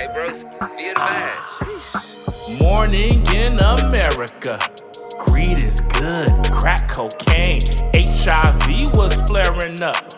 Hey, bros, be advised. Sheesh. Morning in America. Greed is good, crack cocaine, HIV was flaring up.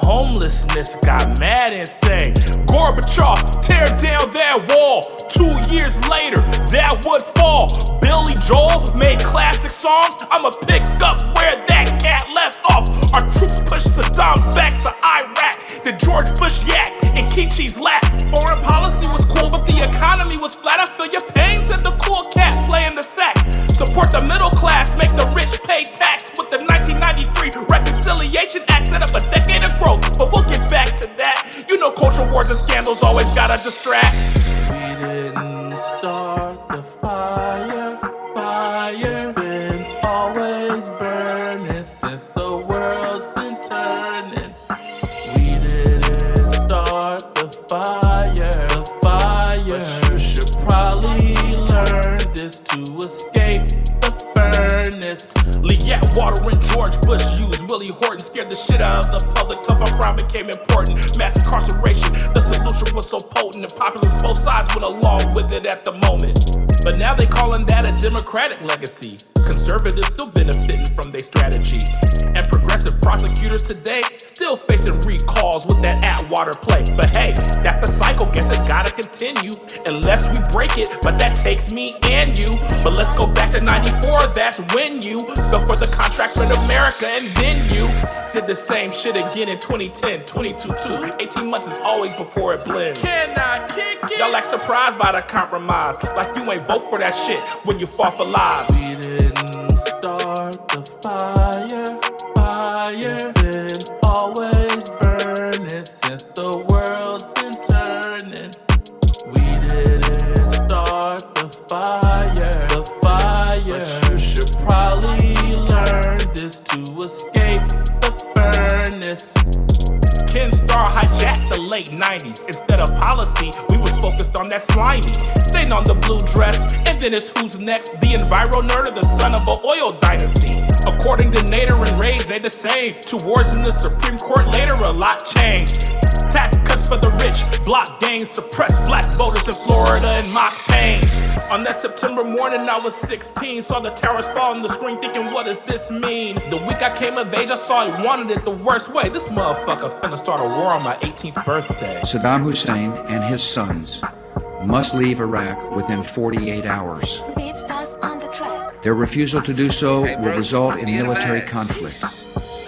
Homelessness got mad insane. Gorbachev, tear down that wall. 2 years later, that would fall. Billy Joel made classic songs. I'ma pick up where that cat left off. Our troops pushed Saddam's back to Iraq. Did George Bush yak in Kichi's lap? Foreign policy was cool, but the economy was flat. I feel your pain, said the cool cat playing the sax. Support the middle class, make the rich pay tax. With the 1993 Reconciliation Act, set up a decade of growth, but we'll get back to that. You know culture wars and scandals always gotta distract. We didn't start the fire. It's been always burning since the world's been turning. We didn't start the fire. But you should probably learn this to escape the furnace. Lee Atwater and George Bush used Willie Horton, scared the shit out of the public. Tough on crime became important. Mass incarceration, the solution was so potent and popular. Both sides went along with it at the moment. But now they calling that a Democratic legacy. Conservatives still benefiting from their strategy. And progressive prosecutors today still facing recalls with that Atwater play. But hey, that's the cycle, guess it gotta continue unless we break it, but that takes me and you. But let's go back to 94, that's when you go for the contract with America, and then you did the same shit again in 2010, 22-2. 18 months is always before it blends. Can I kick it? Y'all like surprised by the compromise, like you ain't vote for that shit when you fought for lives. We didn't start the fire. It's been always burning since the world's been turning. We didn't start the fire. But you should probably learn this to escape the furnace. Ken Starr hijacked the late 90s. Instead of policy, we was focused on that slimy. Stayed on the blue dress, and then it's who's next? The enviro nerd or the son of an oil dynasty? According to Nader and Ray's, they the same. 2 wars in the Supreme Court later, a lot changed. Tax cuts for the rich, block gains, suppress black voters in Florida and mock pain. On that September morning, I was 16, saw the towers fall on the screen thinking, what does this mean? The week I came of age, I saw he wanted it the worst way. This motherfucker finna start a war on my 18th birthday. Saddam Hussein and his sons must leave Iraq within 48 hours. Their refusal to do so will result in military conflict.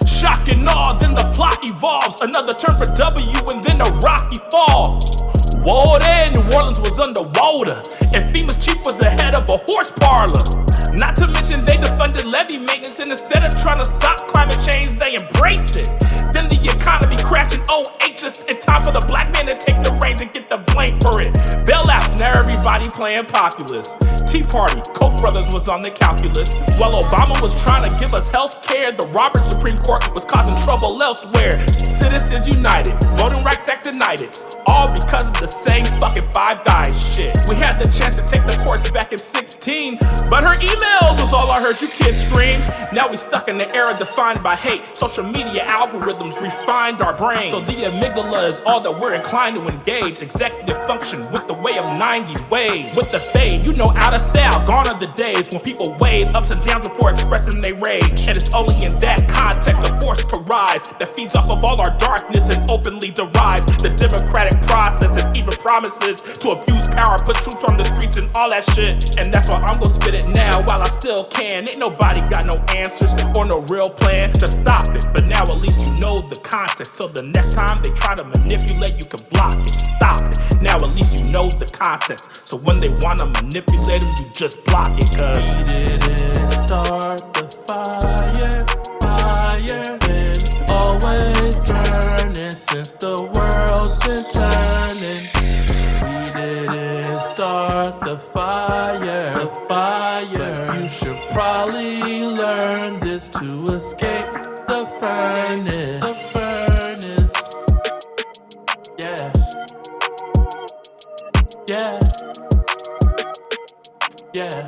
Shock and awe, then the plot evolves. Another turn for W and then a rocky fall. Whoa there, New Orleans was underwater, and FEMA's chief was the head of a horse parlor. Not to mention they defunded levee maintenance, and instead of trying to stop climate change, they embraced it. Then the economy crashed in 08, just in time for the black man to take the reins and get the blame for it. Bailouts, now everybody playing populist. Tea Party, Koch brothers was on the calculus. While Obama was trying to give us health care, the Roberts Supreme Court was causing trouble elsewhere. Citizens united, Voting Rights Act denied it, all because of the same fucking Five Guys shit. We had the chance to take the courts back in 16, but her emails was all I heard you kids scream. Now we stuck in the era defined by hate. Social media algorithms refined our brains, so the amygdala is all that we're inclined to engage. Executive function with the way of 90s waves. With the fade, you know, out of style, gone are the days when people weighed ups and downs before expressing their rage. And it's only in that context the force can rise that feeds off of all our darkness and openly derides the democratic process and even promises to abuse power, put troops on the streets and all that shit. And that's why I'm gonna spit it now while I still can. Ain't nobody got no answers or no real plan to stop it, but now at least you know the context, so the next time they try to manipulate, you can block it, stop it. Now at least you know the context, so when they wanna manipulate them, you just block it, cause we didn't start the fire. It's been always burning since the world's been turning. We didn't start the fire. But you should probably learn this to escape the furnace. Yeah.